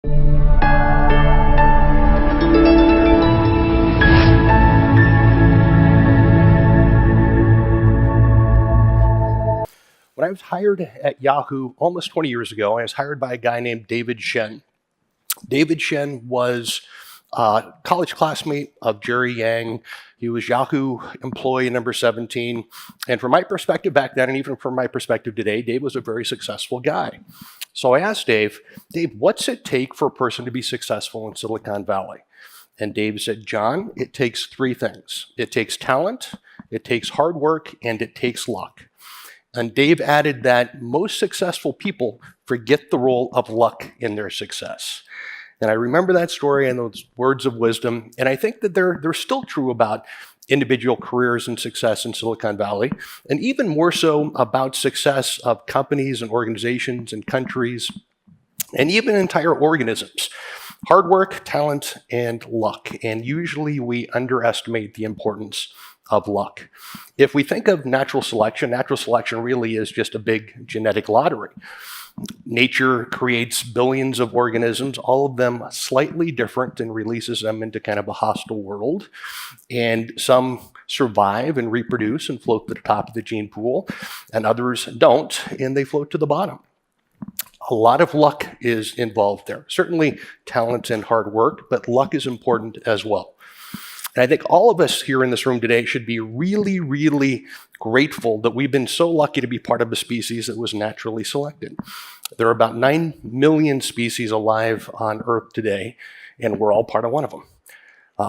When I was hired at Yahoo almost 20 years ago, I was hired by a guy named David Shen. David Shen was a college classmate of Jerry Yang. He was Yahoo employee number 17. And from my perspective back then, and even from my perspective today, Dave was a very successful guy. So I asked Dave, what's it take for a person to be successful in Silicon Valley? And Dave said, John, it takes three things. It takes talent, it takes hard work, and it takes luck. And Dave added that most successful people forget the role of luck in their success. And I remember that story and those words of wisdom. And I think that they're still true about individual careers and success in Silicon Valley, and even more so about success of companies and organizations and countries, and even entire organisms. Hard work, talent, and luck. And usually we underestimate the importance of luck. If we think of natural selection really is just a big genetic lottery. Nature creates billions of organisms, all of them slightly different, and releases them into kind of a hostile world. And some survive and reproduce and float to the top of the gene pool, and others don't, and they float to the bottom. A lot of luck is involved there. Certainly talent and hard work, but luck is important as well. And I think all of us here in this room today should be really, really grateful that we've been so lucky to be part of a species that was naturally selected. There are about 9 million species alive on Earth today, and we're all part of one of them.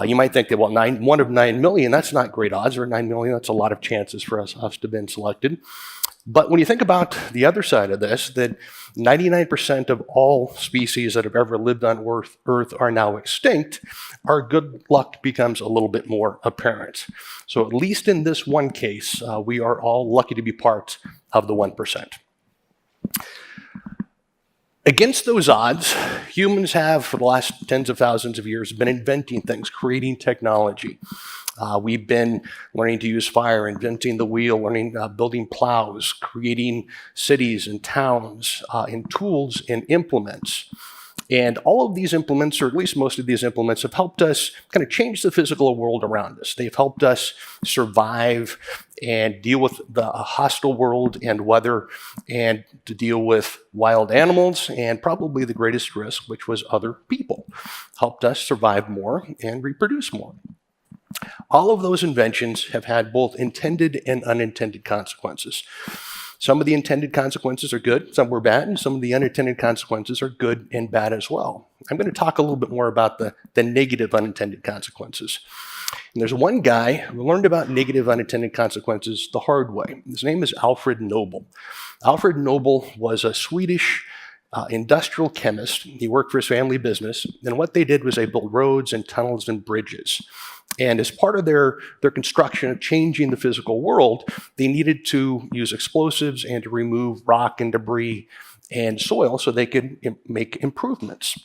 You might think that, well, one of 9 million, that's not great odds, or 9 million, that's a lot of chances for us to have been selected. But when you think about the other side of this, that 99% of all species that have ever lived on Earth are now extinct, our good luck becomes a little bit more apparent. So at least in this one case, we are all lucky to be part of the 1%. Against those odds, humans have, for the last tens of thousands of years, been inventing things, creating technology. We've been learning to use fire, inventing the wheel, learning building plows, creating cities and towns, and tools and implements. And all of these implements, or at least most of these implements, have helped us kind of change the physical world around us. They've helped us survive and deal with the hostile world and weather, and to deal with wild animals, and probably the greatest risk, which was other people. Helped us survive more and reproduce more. All of those inventions have had both intended and unintended consequences. Some of the intended consequences are good, some were bad, and some of the unintended consequences are good and bad as well. I'm going to talk a little bit more about the negative unintended consequences. And there's one guy who learned about negative unintended consequences the hard way. His name is Alfred Nobel. Alfred Nobel was a Swedish industrial chemist. He worked for his family business, and what they did was they built roads and tunnels and bridges. And as part of their construction of changing the physical world, they needed to use explosives and to remove rock and debris and soil so they could make improvements.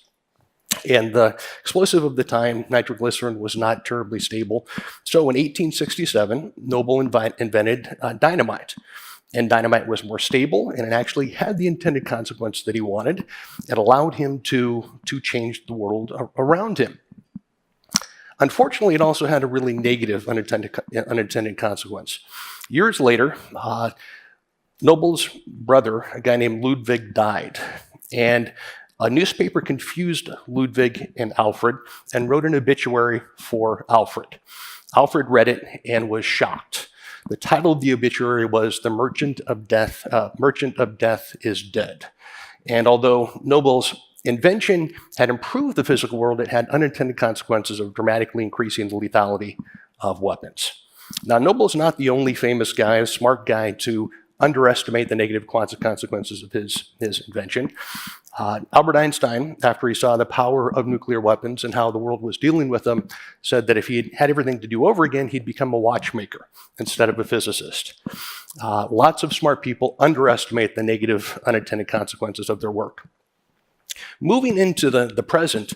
And the explosive of the time, nitroglycerin, was not terribly stable. So in 1867, Nobel invented dynamite. And dynamite was more stable, and it actually had the intended consequence that he wanted. It allowed him to change the world around him. Unfortunately, it also had a really negative unintended consequence. Years later, Nobel's brother, a guy named Ludwig, died. And a newspaper confused Ludwig and Alfred and wrote an obituary for Alfred. Alfred read it and was shocked. The title of the obituary was "The Merchant of Death is Dead." And although Nobel's invention had improved the physical world, it had unintended consequences of dramatically increasing the lethality of weapons. Now, Nobel's not the only famous guy, a smart guy, to underestimate the negative consequences of his invention. Albert Einstein, after he saw the power of nuclear weapons and how the world was dealing with them, said that if he had everything to do over again, he'd become a watchmaker instead of a physicist. Lots of smart people underestimate the negative unintended consequences of their work. Moving into the present,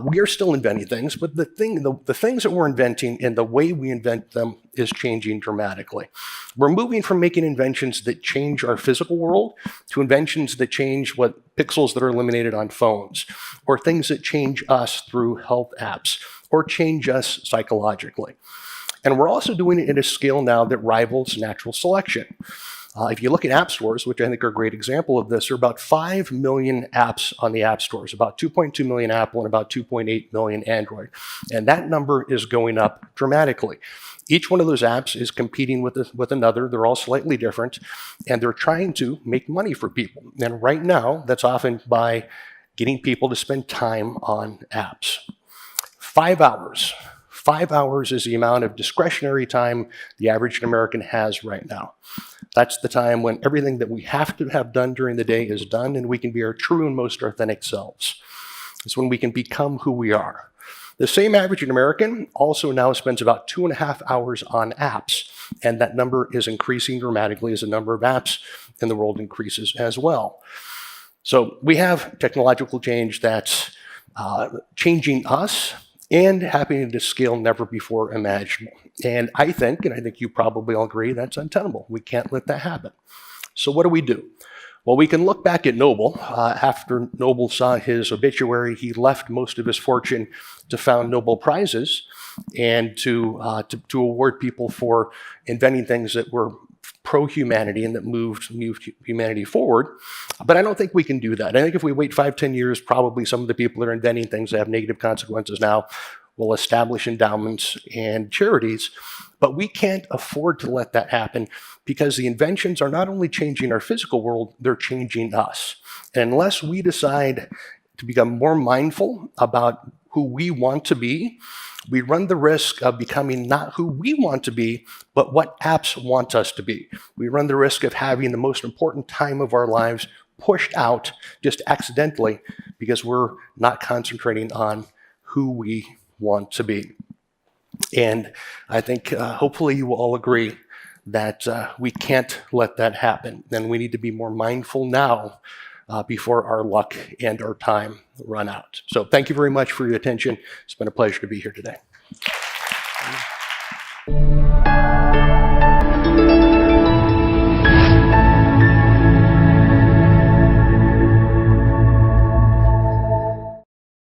we are still inventing things, but the things that we're inventing and the way we invent them is changing dramatically. We're moving from making inventions that change our physical world to inventions that change what pixels that are illuminated on phones, or things that change us through health apps, or change us psychologically. And we're also doing it at a scale now that rivals natural selection. If you look at app stores, which I think are a great example of this, there are about 5 million apps on the app stores, about 2.2 million Apple and about 2.8 million Android. And that number is going up dramatically. Each one of those apps is competing with another. They're all slightly different, and they're trying to make money for people. And right now, that's often by getting people to spend time on apps. 5 hours. 5 hours is the amount of discretionary time the average American has right now. That's the time when everything that we have to have done during the day is done, and we can be our true and most authentic selves. It's when we can become who we are. The same average American also now spends about 2.5 hours on apps, and that number is increasing dramatically as the number of apps in the world increases as well. So we have technological change that's changing us and happening at a scale never before imaginable. And I think you probably all agree, that's untenable. We can't let that happen. So what do? Well, we can look back at Noble. After Noble saw his obituary, he left most of his fortune to found Nobel Prizes and to award people for inventing things that were pro-humanity and that moved humanity forward. But I don't think we can do that. I think if we wait 5-10 years, probably some of the people that are inventing things that have negative consequences now will establish endowments and charities. But we can't afford to let that happen because the inventions are not only changing our physical world, they're changing us. And unless we decide to become more mindful about who we want to be, we run the risk of becoming not who we want to be, but what apps want us to be. We run the risk of having the most important time of our lives pushed out just accidentally because we're not concentrating on who we want to be. And I think hopefully you will all agree that we can't let that happen. And we need to be more mindful now before our luck and our time run out. So thank you very much for your attention. It's been a pleasure to be here today.